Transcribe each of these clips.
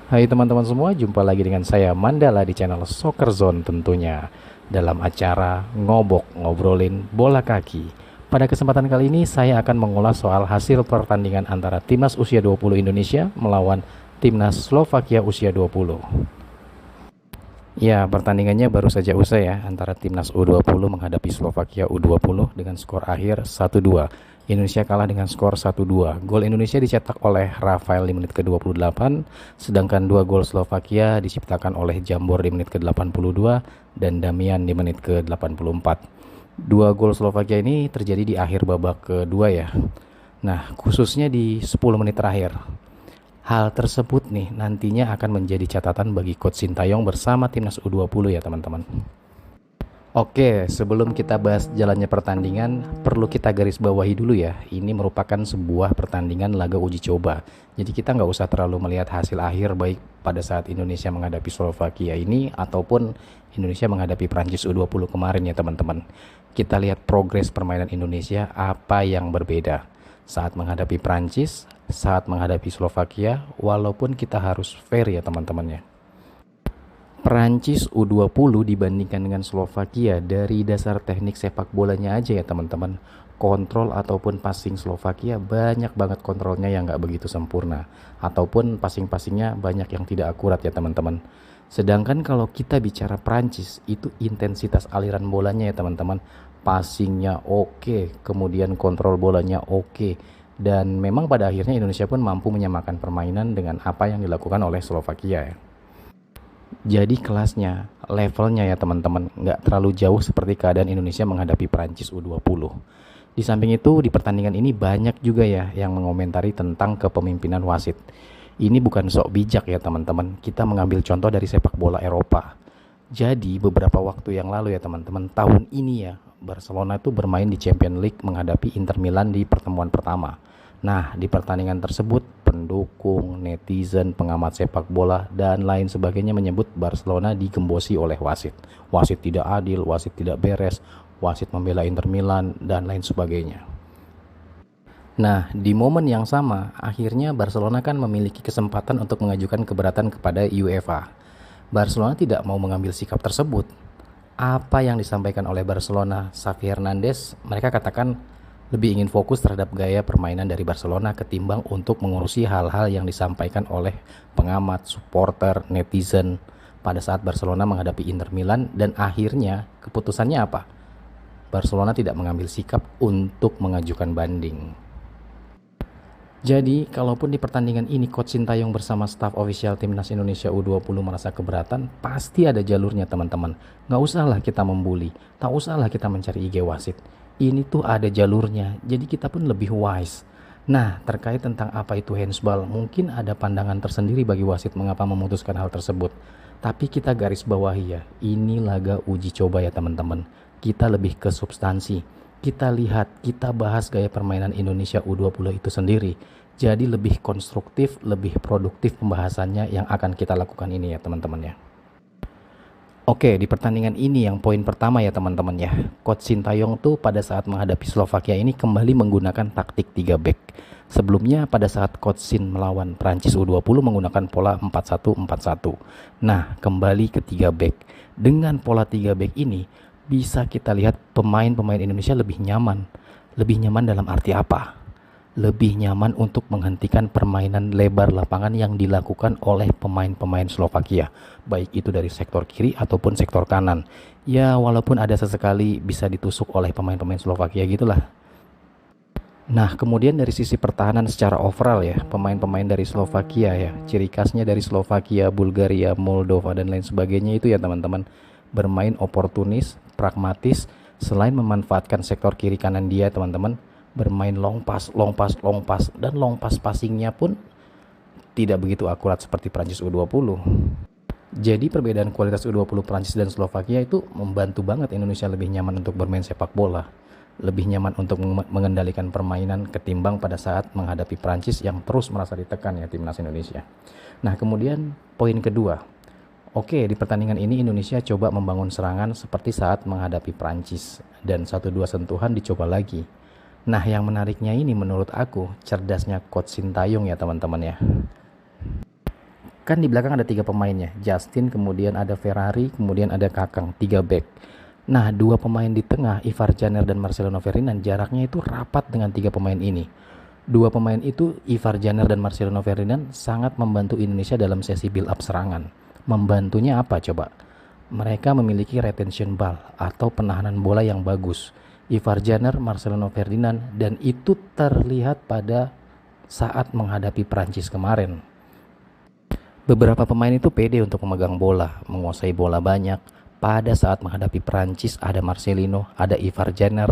Hai teman-teman semua, jumpa lagi dengan saya Mandala di channel Soccer Zone tentunya dalam acara Ngobok Ngobrolin Bola Kaki. Pada kesempatan kali ini saya akan mengulas soal hasil pertandingan antara Timnas usia 20 Indonesia melawan Timnas Slovakia usia 20. Ya, pertandingannya baru saja usai ya antara Timnas U20 menghadapi Slovakia U20 dengan skor akhir 1-2. Indonesia kalah dengan skor 1-2. Gol Indonesia dicetak oleh Rafael di menit ke-28, sedangkan dua gol Slovakia diciptakan oleh Jambor di menit ke-82 dan Damian di menit ke-84. Dua gol Slovakia ini terjadi di akhir babak kedua ya. Nah, khususnya di 10 menit terakhir. Hal tersebut nih nantinya akan menjadi catatan bagi Coach Sintayong bersama timnas U20 ya teman-teman. Oke, sebelum kita bahas jalannya pertandingan, perlu kita garis bawahi dulu ya. Ini merupakan sebuah pertandingan laga uji coba. Jadi kita nggak usah terlalu melihat hasil akhir baik pada saat Indonesia menghadapi Slovakia ini ataupun Indonesia menghadapi Prancis U20 kemarin ya teman-teman. Kita lihat progres permainan Indonesia apa yang berbeda saat menghadapi Prancis, saat menghadapi Slovakia, walaupun kita harus fair ya teman-teman ya. Perancis U20 dibandingkan dengan Slovakia dari dasar teknik sepak bolanya aja ya teman-teman. Kontrol ataupun passing Slovakia banyak banget kontrolnya yang nggak begitu sempurna. Ataupun passing-passingnya banyak yang tidak akurat ya teman-teman. Sedangkan kalau kita bicara Perancis itu intensitas aliran bolanya ya teman-teman. Passingnya oke, kemudian kontrol bolanya oke. Dan memang pada akhirnya Indonesia pun mampu menyamakan permainan dengan apa yang dilakukan oleh Slovakia ya. Jadi kelasnya, levelnya ya teman-teman, nggak terlalu jauh seperti keadaan Indonesia menghadapi Prancis U20. Di samping itu, di pertandingan ini banyak juga ya yang mengomentari tentang kepemimpinan wasit. Ini bukan sok bijak ya teman-teman, kita mengambil contoh dari sepak bola Eropa. Jadi beberapa waktu yang lalu ya teman-teman, tahun ini ya, Barcelona itu bermain di Champions League menghadapi Inter Milan di pertemuan pertama. Nah, di pertandingan tersebut, pendukung, netizen, pengamat sepak bola, dan lain sebagainya menyebut Barcelona digembosi oleh wasit. Wasit tidak adil, wasit tidak beres, wasit membela Inter Milan, dan lain sebagainya. Nah, di momen yang sama, akhirnya Barcelona kan memiliki kesempatan untuk mengajukan keberatan kepada UEFA. Barcelona tidak mau mengambil sikap tersebut. Apa yang disampaikan oleh Barcelona, Xavi Hernandez, mereka katakan lebih ingin fokus terhadap gaya permainan dari Barcelona ketimbang untuk mengurusi hal-hal yang disampaikan oleh pengamat, supporter, netizen pada saat Barcelona menghadapi Inter Milan, dan akhirnya keputusannya apa? Barcelona tidak mengambil sikap untuk mengajukan banding. Jadi, kalaupun di pertandingan ini Coach Sintayong bersama staf ofisial Timnas Indonesia U20 merasa keberatan, pasti ada jalurnya teman-teman. Nggak usahlah kita membuli, tak usahlah kita mencari IG wasit. Ini tuh ada jalurnya, jadi kita pun lebih wise. Nah, terkait tentang apa itu handsball, mungkin ada pandangan tersendiri bagi wasit mengapa memutuskan hal tersebut. Tapi kita garis bawahi ya, ini laga uji coba ya teman-teman. Kita lebih ke substansi. Kita lihat, kita bahas gaya permainan Indonesia U20 itu sendiri. Jadi lebih konstruktif, lebih produktif pembahasannya yang akan kita lakukan ini ya teman-teman ya. Oke, di pertandingan ini yang poin pertama ya teman-teman ya. Coach Sintayong tuh pada saat menghadapi Slovakia ini kembali menggunakan taktik 3 back. Sebelumnya pada saat Coach Sin melawan Prancis U20 menggunakan pola 4-1-4-1. Nah, kembali ke 3 back. Dengan pola 3 back ini bisa kita lihat pemain-pemain Indonesia lebih nyaman. Lebih nyaman dalam arti apa? Lebih nyaman untuk menghentikan permainan lebar lapangan yang dilakukan oleh pemain-pemain Slovakia, baik itu dari sektor kiri ataupun sektor kanan. Ya, walaupun ada sesekali bisa ditusuk oleh pemain-pemain Slovakia gitulah. Nah, kemudian dari sisi pertahanan secara overall ya, pemain-pemain dari Slovakia ya, ciri khasnya dari Slovakia, Bulgaria, Moldova dan lain sebagainya itu ya teman-teman, bermain oportunis, pragmatis, selain memanfaatkan sektor kiri kanan dia teman-teman, bermain long pass, long pass, long pass, dan long pass passingnya pun tidak begitu akurat seperti Prancis U20. Jadi perbedaan kualitas U20 Prancis dan Slovakia itu membantu banget Indonesia lebih nyaman untuk bermain sepak bola. Lebih nyaman untuk mengendalikan permainan ketimbang pada saat menghadapi Prancis yang terus merasa ditekan ya timnas Indonesia. Nah, kemudian poin kedua. Oke, di pertandingan ini Indonesia coba membangun serangan seperti saat menghadapi Prancis dan 1-2 sentuhan dicoba lagi. Nah, yang menariknya ini menurut aku cerdasnya Coach Sintayong ya teman-teman ya. Kan di belakang ada 3 pemainnya, Justin, kemudian ada Ferrari, kemudian ada Kakang, 3 back. Nah, 2 pemain di tengah, Ivar Janer dan Marcelino Ferdinand, jaraknya itu rapat dengan 3 pemain ini. 2 pemain itu, Ivar Janer dan Marcelino Ferdinand, sangat membantu Indonesia dalam sesi build up serangan. Membantunya apa coba? Mereka memiliki retention ball atau penahanan bola yang bagus. Ivar Janer, Marcelino Ferdinand, dan itu terlihat pada saat menghadapi Prancis kemarin. Beberapa pemain itu pede untuk memegang bola, menguasai bola banyak. Pada saat menghadapi Prancis ada Marcelino, ada Ivar Janer,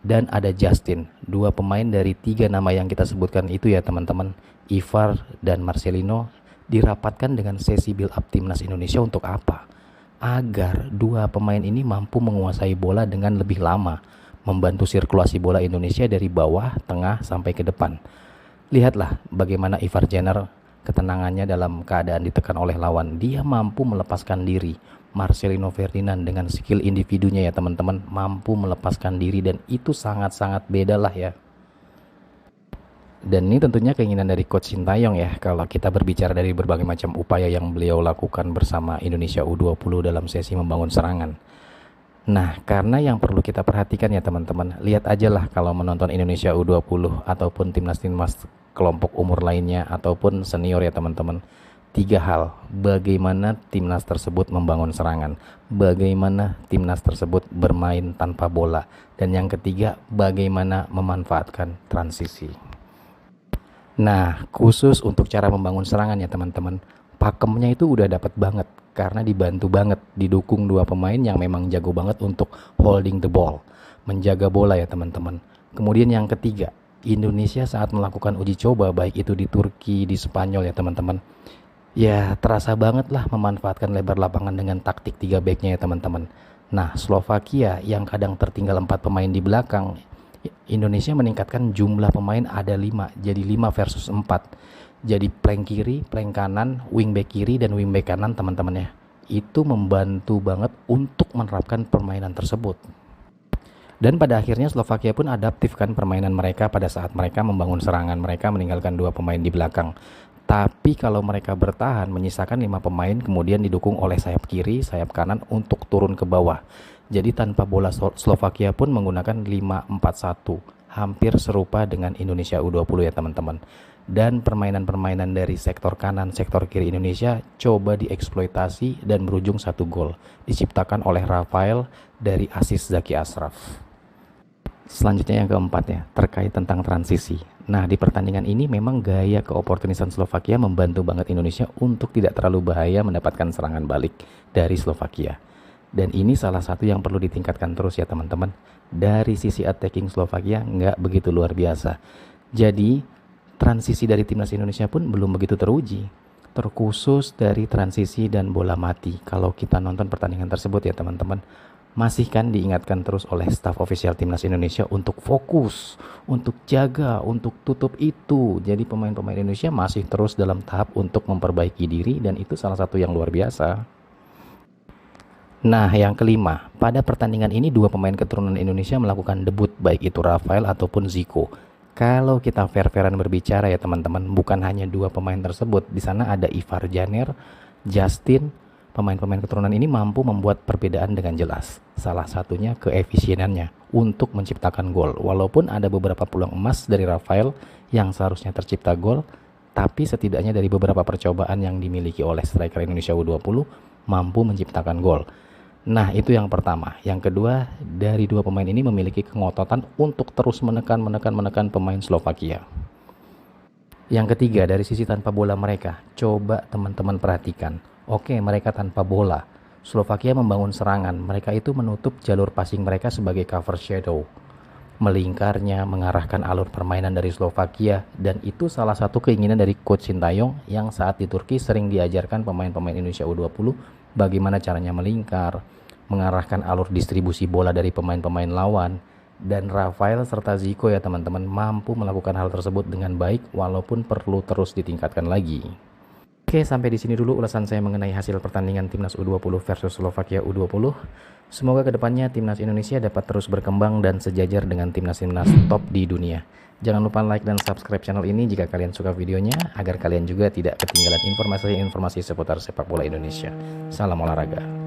dan ada Justin. 2 pemain dari 3 nama yang kita sebutkan itu ya teman-teman, Ivar dan Marcelino, dirapatkan dengan sesi build up timnas Indonesia untuk apa? Agar 2 pemain ini mampu menguasai bola dengan lebih lama, membantu sirkulasi bola Indonesia dari bawah, tengah, sampai ke depan. Lihatlah bagaimana Ivar Jenner ketenangannya dalam keadaan ditekan oleh lawan. Dia mampu melepaskan diri. Marcelino Ferdinand dengan skill individunya ya teman-teman, mampu melepaskan diri, dan itu sangat-sangat beda lah ya. Dan ini tentunya keinginan dari Coach Sintayong ya, kalau kita berbicara dari berbagai macam upaya yang beliau lakukan bersama Indonesia U20 dalam sesi membangun serangan. Nah, karena yang perlu kita perhatikan ya teman-teman, lihat aja lah kalau menonton Indonesia U20 ataupun timnas-timnas kelompok umur lainnya ataupun senior ya teman-teman. 3 hal, bagaimana timnas tersebut membangun serangan, bagaimana timnas tersebut bermain tanpa bola, dan yang ketiga, bagaimana memanfaatkan transisi. Nah, khusus untuk cara membangun serangan ya teman-teman, pakemnya itu udah dapat banget karena dibantu banget, didukung 2 pemain yang memang jago banget untuk holding the ball, menjaga bola ya teman-teman. Kemudian yang ketiga, Indonesia saat melakukan uji coba baik itu di Turki, di Spanyol ya teman-teman, ya terasa banget lah memanfaatkan lebar lapangan dengan taktik 3 backnya ya teman-teman. Nah, Slovakia yang kadang tertinggal 4 pemain di belakang, Indonesia meningkatkan jumlah pemain ada 5, jadi 5 versus 4. Jadi plank kiri, plank kanan, wingback kiri, dan wingback kanan teman-teman ya. Itu membantu banget untuk menerapkan permainan tersebut. Dan pada akhirnya Slovakia pun adaptifkan permainan mereka pada saat mereka membangun serangan. Mereka meninggalkan 2 pemain di belakang. Tapi kalau mereka bertahan, menyisakan 5 pemain, kemudian didukung oleh sayap kiri, sayap kanan untuk turun ke bawah. Jadi tanpa bola Slovakia pun menggunakan 5-4-1, hampir serupa dengan Indonesia U20 ya teman-teman. Dan permainan-permainan dari sektor kanan, sektor kiri Indonesia coba dieksploitasi dan berujung 1 gol. Diciptakan oleh Rafael dari asis Zaki Ashraf. Selanjutnya yang keempat ya, terkait tentang transisi. Nah, di pertandingan ini memang gaya keoportunisan Slovakia membantu banget Indonesia untuk tidak terlalu bahaya mendapatkan serangan balik dari Slovakia. Dan ini salah satu yang perlu ditingkatkan terus ya teman-teman. Dari sisi attacking Slovakia nggak begitu luar biasa. Jadi transisi dari timnas Indonesia pun belum begitu teruji. Terkhusus dari transisi dan bola mati. Kalau kita nonton pertandingan tersebut ya teman-teman, masih kan diingatkan terus oleh staf ofisial timnas Indonesia untuk fokus, untuk jaga, untuk tutup itu. Jadi pemain-pemain Indonesia masih terus dalam tahap untuk memperbaiki diri, dan itu salah satu yang luar biasa. Nah, yang kelima, pada pertandingan ini 2 pemain keturunan Indonesia melakukan debut, baik itu Rafael ataupun Zico. Kalau kita fair-fairan berbicara ya teman-teman, bukan hanya 2 pemain tersebut, di sana ada Ivar Janer, Justin. Pemain-pemain keturunan ini mampu membuat perbedaan dengan jelas. Salah satunya keefisienannya untuk menciptakan gol. Walaupun ada beberapa peluang emas dari Rafael yang seharusnya tercipta gol, tapi setidaknya dari beberapa percobaan yang dimiliki oleh striker Indonesia U20 mampu menciptakan gol. Nah, itu yang pertama. Yang kedua, dari 2 pemain ini memiliki kengototan untuk terus menekan pemain Slovakia. Yang ketiga, dari sisi tanpa bola mereka, coba teman-teman perhatikan. Oke, mereka tanpa bola. Slovakia membangun serangan, mereka itu menutup jalur passing mereka sebagai cover shadow. Melingkarnya, mengarahkan alur permainan dari Slovakia, dan itu salah satu keinginan dari Coach Sintayong yang saat di Turki sering diajarkan pemain-pemain Indonesia U20 bagaimana caranya melingkar, mengarahkan alur distribusi bola dari pemain-pemain lawan. Dan Rafael serta Zico ya teman-teman mampu melakukan hal tersebut dengan baik, walaupun perlu terus ditingkatkan lagi. Oke, sampai di sini dulu ulasan saya mengenai hasil pertandingan Timnas U20 versus Slovakia U20. Semoga kedepannya Timnas Indonesia dapat terus berkembang dan sejajar dengan timnas-timnas top di dunia. Jangan lupa like dan subscribe channel ini jika kalian suka videonya, agar kalian juga tidak ketinggalan informasi-informasi seputar sepak bola Indonesia. Salam olahraga.